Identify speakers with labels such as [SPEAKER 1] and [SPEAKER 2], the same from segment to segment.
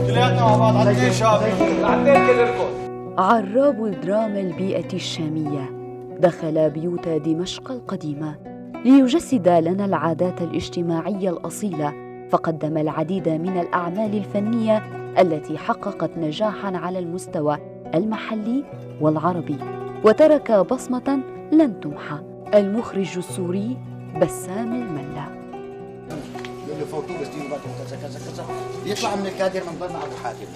[SPEAKER 1] كلياتنا مع بعض على اثنين شاب على اثنين كده اركض.
[SPEAKER 2] عراب الدراما البيئة الشامية دخل بيوت دمشق القديمة ليجسد لنا العادات الاجتماعية الأصيلة، فقدم العديد من الأعمال الفنية التي حققت نجاحاً على المستوى المحلي والعربي، وترك بصمة لن تمحى. المخرج السوري بسام الملا.
[SPEAKER 3] اللي فوتوه بس ديروا بالكم كذا كذا كذا يطلع من الكادر من ضمن ابو حاتم.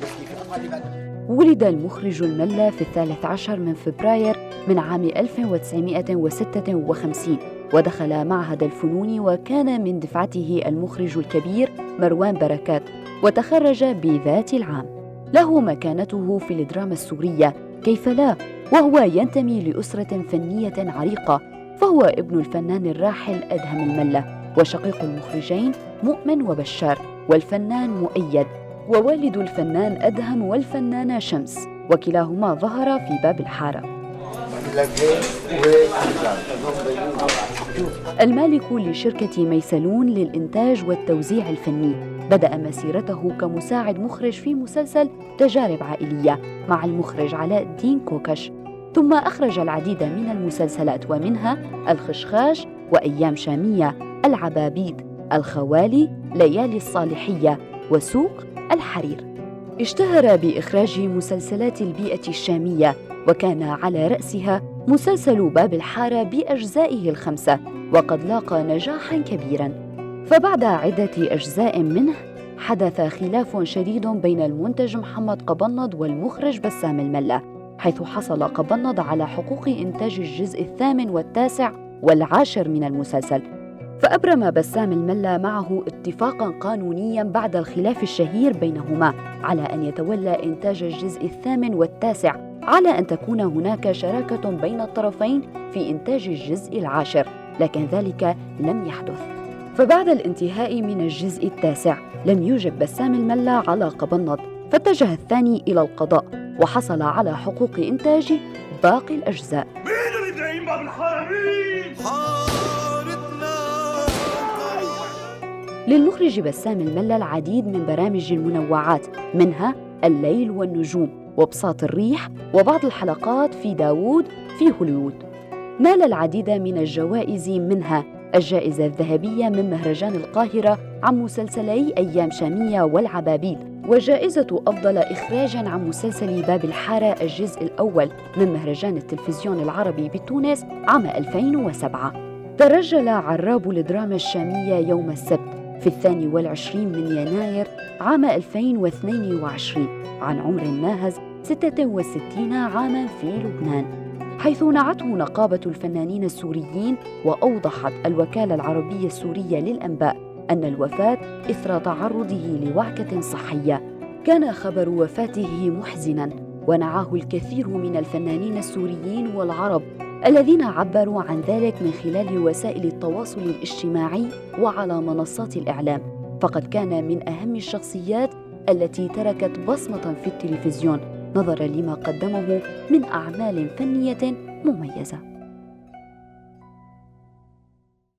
[SPEAKER 3] بس كيف الاطفال اللي بعد.
[SPEAKER 2] ولد المخرج الملا في 13 من فبراير من عام 1956، ودخل معهد الفنون، وكان من دفعته المخرج الكبير مروان بركات، وتخرج بذات العام. له مكانته في الدراما السورية كيف لا، وهو ينتمي لأسرة فنية عريقة، فهو ابن الفنان الراحل أدهم الملا، وشقيق المخرجين مؤمن وبشار، والفنان مؤيد، ووالد الفنان أدهم والفنانة شمس، وكلاهما ظهر في باب الحارة. المالك لشركة ميسلون للإنتاج والتوزيع الفني، بدأ مسيرته كمساعد مخرج في مسلسل تجارب عائلية مع المخرج علاء الدين كوكش، ثم أخرج العديد من المسلسلات، ومنها الخشخاش وأيام شامية، العبابيد، الخوالي، ليالي الصالحية، وسوق الحرير. اشتهر بإخراج مسلسلات البيئة الشامية، وكان على رأسها مسلسل باب الحارة بأجزائه ال5، وقد لاقى نجاحاً كبيراً. فبعد عدة أجزاء منه حدث خلاف شديد بين المنتج محمد قبنض والمخرج بسام الملا، حيث حصل قبنض على حقوق إنتاج الجزء 8 والتاسع والعاشر من المسلسل، فأبرم بسام الملا معه اتفاقاً قانونياً بعد الخلاف الشهير بينهما على أن يتولى إنتاج الجزء 8 والتاسع، على أن تكون هناك شراكة بين الطرفين في إنتاج الجزء العاشر، لكن ذلك لم يحدث. فبعد الانتهاء من الجزء التاسع لم يجب بسام الملا على قبنض، فاتجه الثاني إلى القضاء، وحصل على حقوق إنتاج باقي الأجزاء.
[SPEAKER 1] مين اللي دايم باب الحارة؟ مين؟
[SPEAKER 2] للمخرج بسام الملا العديد من برامج المنوعات، منها الليل والنجوم، وبساط الريح، وبعض الحلقات في داوود في هوليوود. نال العديد من الجوائز، منها الجائزة الذهبية من مهرجان القاهرة عن مسلسلي أيام شامية والعبابيد، وجائزة أفضل إخراج عن مسلسل باب الحارة الجزء الأول من مهرجان التلفزيون العربي بتونس عام 2007. ترجل عراب الدراما الشامية يوم السبت في 22 من يناير عام 2022 عن عمر ناهز 66 عاماً في لبنان، حيث نعته نقابة الفنانين السوريين، وأوضحت الوكالة العربية السورية للأنباء أن الوفاة إثر تعرضه لوعكة صحية. كان خبر وفاته محزناً، ونعاه الكثير من الفنانين السوريين والعرب الذين عبروا عن ذلك من خلال وسائل التواصل الاجتماعي وعلى منصات الإعلام، فقد كان من أهم الشخصيات التي تركت بصمة في التلفزيون نظراً لما قدمه من أعمال فنية مميزة.